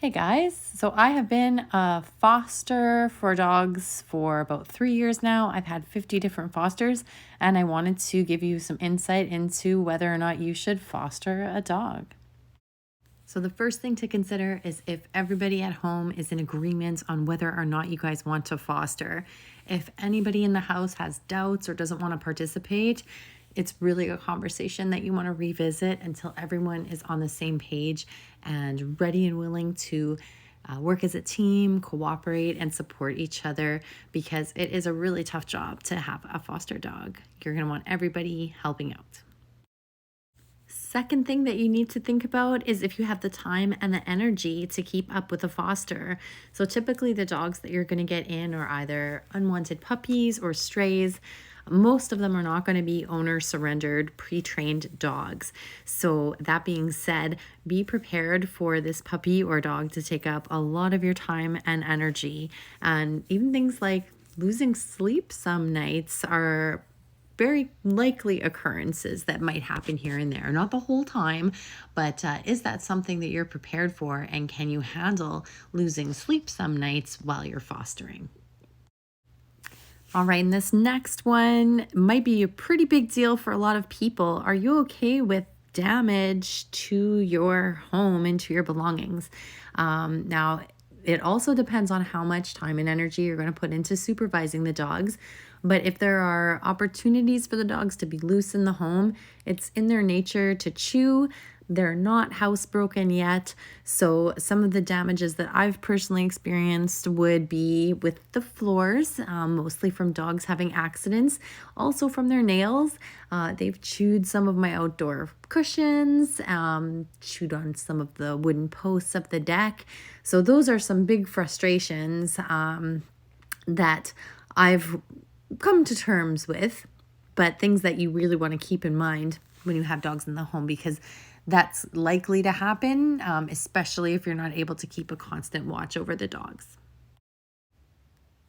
Hey guys, so I have been a foster for dogs for about 3 years now. I've had 50 different fosters, and I wanted to give you some insight into whether or not you should foster a dog. So, the first thing to consider is if everybody at home is in agreement on whether or not you guys want to foster. If anybody in the house has doubts or doesn't want to participate, it's really a conversation that you want to revisit until everyone is on the same page and ready and willing to work as a team, cooperate, and support each other, because it is a really tough job to have a foster dog. You're going to want everybody helping out. Second thing that you need to think about is if you have the time and the energy to keep up with a foster. So typically the dogs that you're going to get in are either unwanted puppies or strays. Most of them are not going to be owner surrendered, pre-trained dogs. So that being said, be prepared for this puppy or dog to take up a lot of your time and energy. And even things like losing sleep some nights are very likely occurrences that might happen here and there. Not the whole time, but is that something that you're prepared for? And can you handle losing sleep some nights while you're fostering? All right, and this next one might be a pretty big deal for a lot of people. Are you okay with damage to your home and to your belongings? Now, it also depends on how much time and energy you're going to put into supervising the dogs. But if there are opportunities for the dogs to be loose in the home, it's in their nature to chew. They're not housebroken yet. So some of the damages that I've personally experienced would be with the floors, mostly from dogs having accidents, also from their nails. They've chewed some of my outdoor cushions, chewed on some of the wooden posts of the deck. So those are some big frustrations that I've come to terms with, but things that you really want to keep in mind when you have dogs in the home, because that's likely to happen, especially if you're not able to keep a constant watch over the dogs.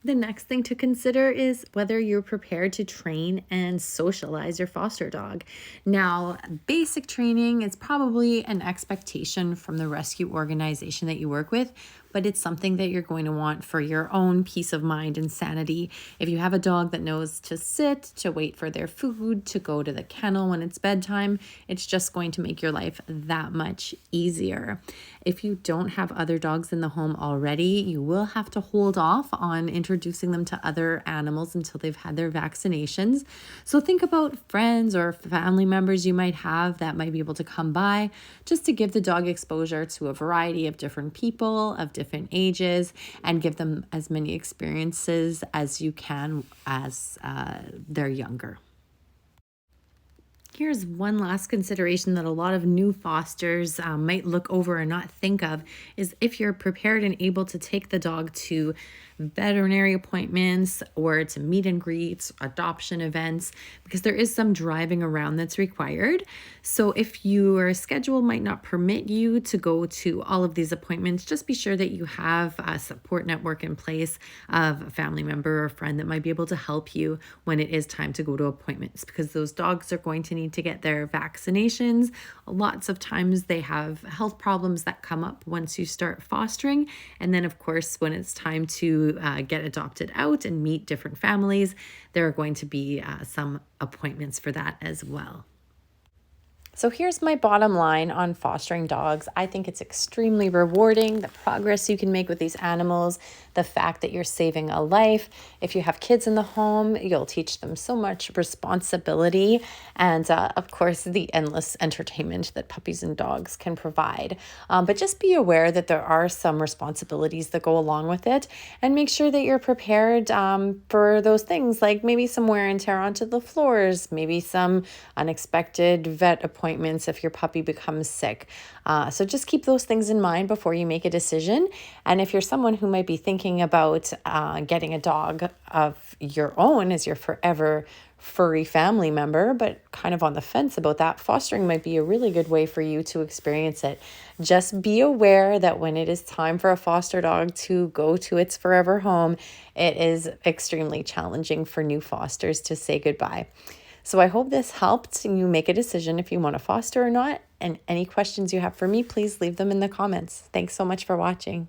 The next thing to consider is whether you're prepared to train and socialize your foster dog. Now, basic training is probably an expectation from the rescue organization that you work with, but it's something that you're going to want for your own peace of mind and sanity. If you have a dog that knows to sit, to wait for their food, to go to the kennel when it's bedtime, it's just going to make your life that much easier. If you don't have other dogs in the home already, you will have to hold off on introducing them to other animals until they've had their vaccinations. So think about friends or family members you might have that might be able to come by, just to give the dog exposure to a variety of different people of different ages, and give them as many experiences as you can as they're younger. Here's one last consideration that a lot of new fosters might look over and not think of, is if you're prepared and able to take the dog to veterinary appointments or to meet and greets, adoption events, because there is some driving around that's required. So if your schedule might not permit you to go to all of these appointments, just be sure that you have a support network in place of a family member or friend that might be able to help you when it is time to go to appointments, because those dogs are going to need to get their vaccinations. Lots of times they have health problems that come up once you start fostering. And then, of course, when it's time to get adopted out and meet different families, there are going to be some appointments for that as well. So here's my bottom line on fostering dogs. I think it's extremely rewarding, the progress you can make with these animals, the fact that you're saving a life. If you have kids in the home, you'll teach them so much responsibility and, of course, the endless entertainment that puppies and dogs can provide. But just be aware that there are some responsibilities that go along with it, and make sure that you're prepared for those things, like maybe some wear and tear onto the floors, maybe some unexpected vet appointments if your puppy becomes sick. So just keep those things in mind before you make a decision. And if you're someone who might be thinking about getting a dog of your own as your forever furry family member, but kind of on the fence about that, fostering might be a really good way for you to experience it. Just be aware that when it is time for a foster dog to go to its forever home, it is extremely challenging for new fosters to say goodbye. So I hope this helped you make a decision if you want to foster or not. And any questions you have for me, please leave them in the comments. Thanks so much for watching.